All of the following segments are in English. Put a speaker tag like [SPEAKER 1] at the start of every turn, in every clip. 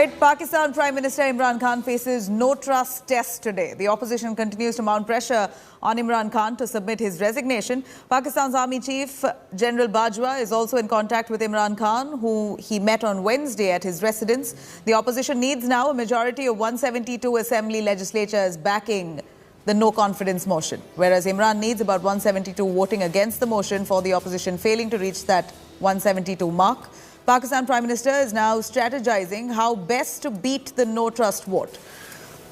[SPEAKER 1] Right, Pakistan Prime Minister Imran Khan faces no trust test today. The opposition continues to mount pressure on Imran Khan to submit his resignation. Pakistan's Army Chief General Bajwa is also in contact with Imran Khan, who he met on Wednesday at his residence. The opposition needs now a majority of 172 Assembly legislatures backing the no confidence motion, whereas Imran needs about 172 voting against the motion for the opposition failing to reach that 172 mark. Pakistan Prime Minister is now strategizing how best to beat the no trust vote.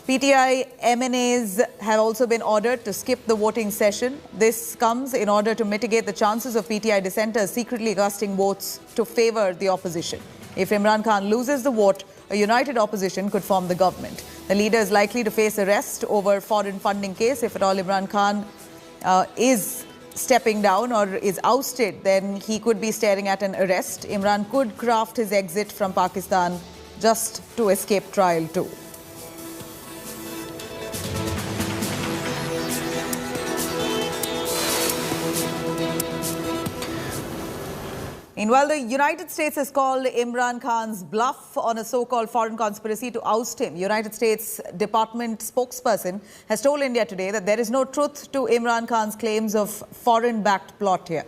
[SPEAKER 1] PTI MNAs have also been ordered to skip the voting session. This comes in order to mitigate the chances of PTI dissenters secretly casting votes to favor the opposition. If Imran Khan loses the vote, a united opposition could form the government. The leader is likely to face arrest over foreign funding case. If at all Imran Khan is stepping down or is ousted, then he could be staring at an arrest. Imran could craft his exit from Pakistan just to escape trial too. Meanwhile, the United States has called Imran Khan's bluff on a so-called foreign conspiracy to oust him. United States Department spokesperson has told India today that there is no truth to Imran Khan's claims of foreign-backed plot here.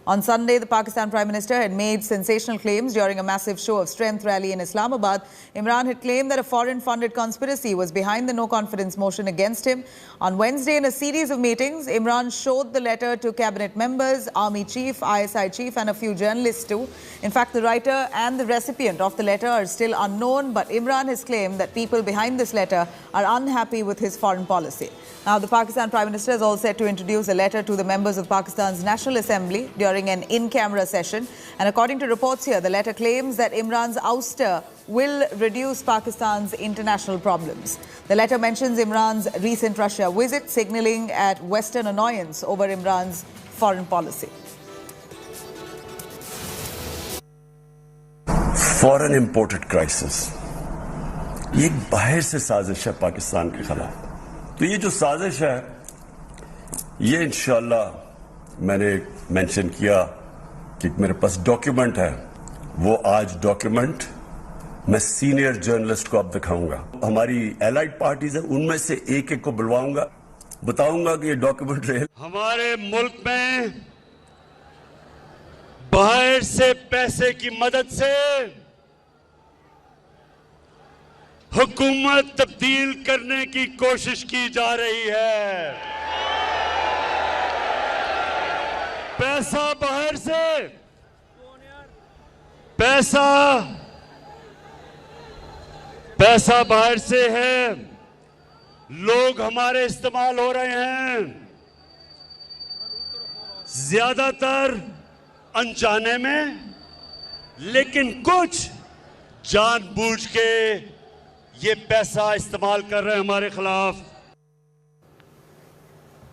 [SPEAKER 1] On Sunday, the Pakistan Prime Minister had made sensational claims during a massive show of strength rally in Islamabad. Imran had claimed that a foreign-funded conspiracy was behind the no-confidence motion against him. On Wednesday, in a series of meetings, Imran showed the letter to cabinet members, Army Chief, ISI Chief and a few journalists too. In fact, the writer and the recipient of the letter are still unknown, but Imran has claimed that people behind this letter are unhappy with his foreign policy. Now, the Pakistan Prime Minister is all set to introduce a letter to the members of Pakistan's National Assembly during an in-camera session. And according to reports here, the letter claims that Imran's ouster will reduce Pakistan's international problems. The letter mentions Imran's recent Russia visit, signalling at Western annoyance over Imran's foreign policy.
[SPEAKER 2] Foreign imported crisis. ये एक बाहर से साजिश है पाकिस्तान के खिलाफ. तो ये जो साजिश है, ये इंशाल्लाह मैंने मेंशन किया कि मेरे पास डॉक्यूमेंट है. वो आज डॉक्यूमेंट मैं सीनियर जर्नलिस्ट को अब दिखाऊंगा. हमारी एलाइड पार्टीज है, उनमें से एक एक को बुलवाऊंगा, बताऊंगा कि ये डॉक्यूमेंट रहे.
[SPEAKER 3] हमारे मुल्क में बाहर से पैसे की मदद से हुकूमत तब्दील करने की कोशिश की जा रही है. पैसा बाहर से, पैसा बाहर से है. लोग हमारे इस्तेमाल हो रहे हैं, ज्यादातर अनजाने में, लेकिन कुछ जानबूझ के ये पैसा इस्तेमाल कर रहे हैं हमारे खिलाफ.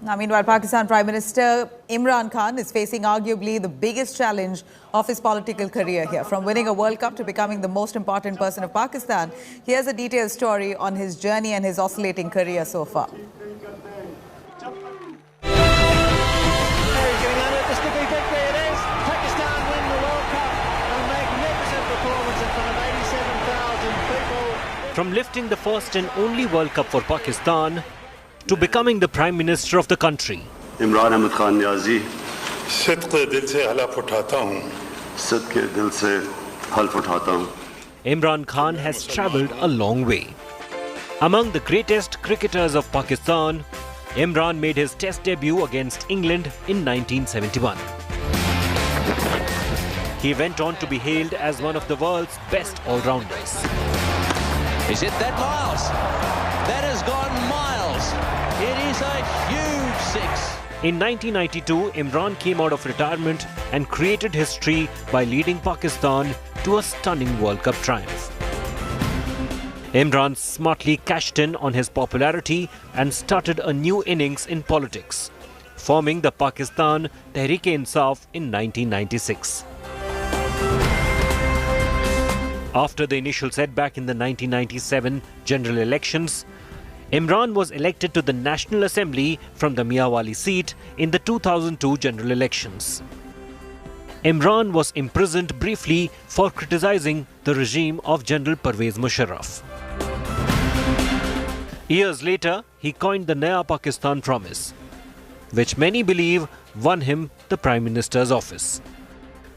[SPEAKER 1] Now, meanwhile, Pakistan Prime Minister Imran Khan is facing arguably the biggest challenge of his political career here. From winning a World Cup to becoming the most important person of Pakistan, here's a detailed story on his journey and his oscillating career so far.
[SPEAKER 4] From lifting the first and only World Cup for Pakistan to becoming the Prime Minister of the country,
[SPEAKER 2] Imran Ahmad Khan Niazi
[SPEAKER 5] सदके दिल से हलफ उठाता हूँ.
[SPEAKER 2] सदके दिल से हल्फ उठाता हूँ.
[SPEAKER 4] Imran Khan has travelled a long way. Among the greatest cricketers of Pakistan, Imran made his Test debut against England in 1971. He went on to be hailed as one of the world's best all-rounders.
[SPEAKER 6] Is it that miles? That has gone miles. It is a huge six.
[SPEAKER 4] In 1992, Imran came out of retirement and created history by leading Pakistan to a stunning World Cup triumph. Imran smartly cashed in on his popularity and started a new innings in politics, forming the Pakistan Tehreek-e-Insaf in 1996. After the initial setback in the 1997 general elections, Imran was elected to the National Assembly from the Miawali seat in the 2002 general elections. Imran was imprisoned briefly for criticizing the regime of General Pervez Musharraf. Years later, he coined the Naya Pakistan promise, which many believe won him the Prime Minister's office.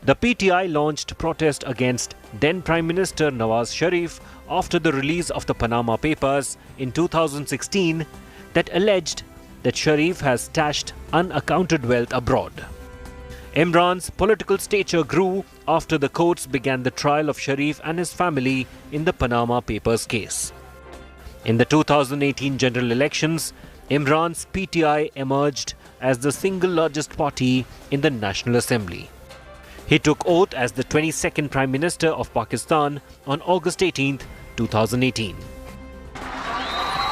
[SPEAKER 4] The PTI launched protest against then Prime Minister Nawaz Sharif after the release of the Panama Papers in 2016 that alleged that Sharif has stashed unaccounted wealth abroad. Imran's political stature grew after the courts began the trial of Sharif and his family in the Panama Papers case. In the 2018 general elections, Imran's PTI emerged as the single largest party in the National Assembly. He took oath as the 22nd Prime Minister of Pakistan on August 18, 2018.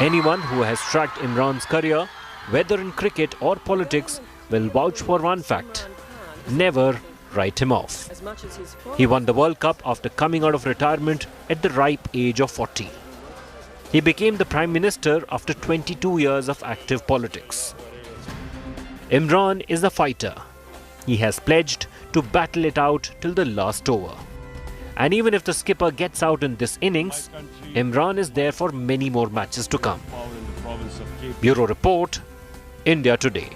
[SPEAKER 4] Anyone who has tracked Imran's career, whether in cricket or politics, will vouch for one fact: never write him off. He won the World Cup after coming out of retirement at the ripe age of 40. He became the Prime Minister after 22 years of active politics. Imran is a fighter. He has pledged to battle it out till the last over. And even if the skipper gets out in this innings, Imran is there for many more matches to come. Bureau Report, India Today.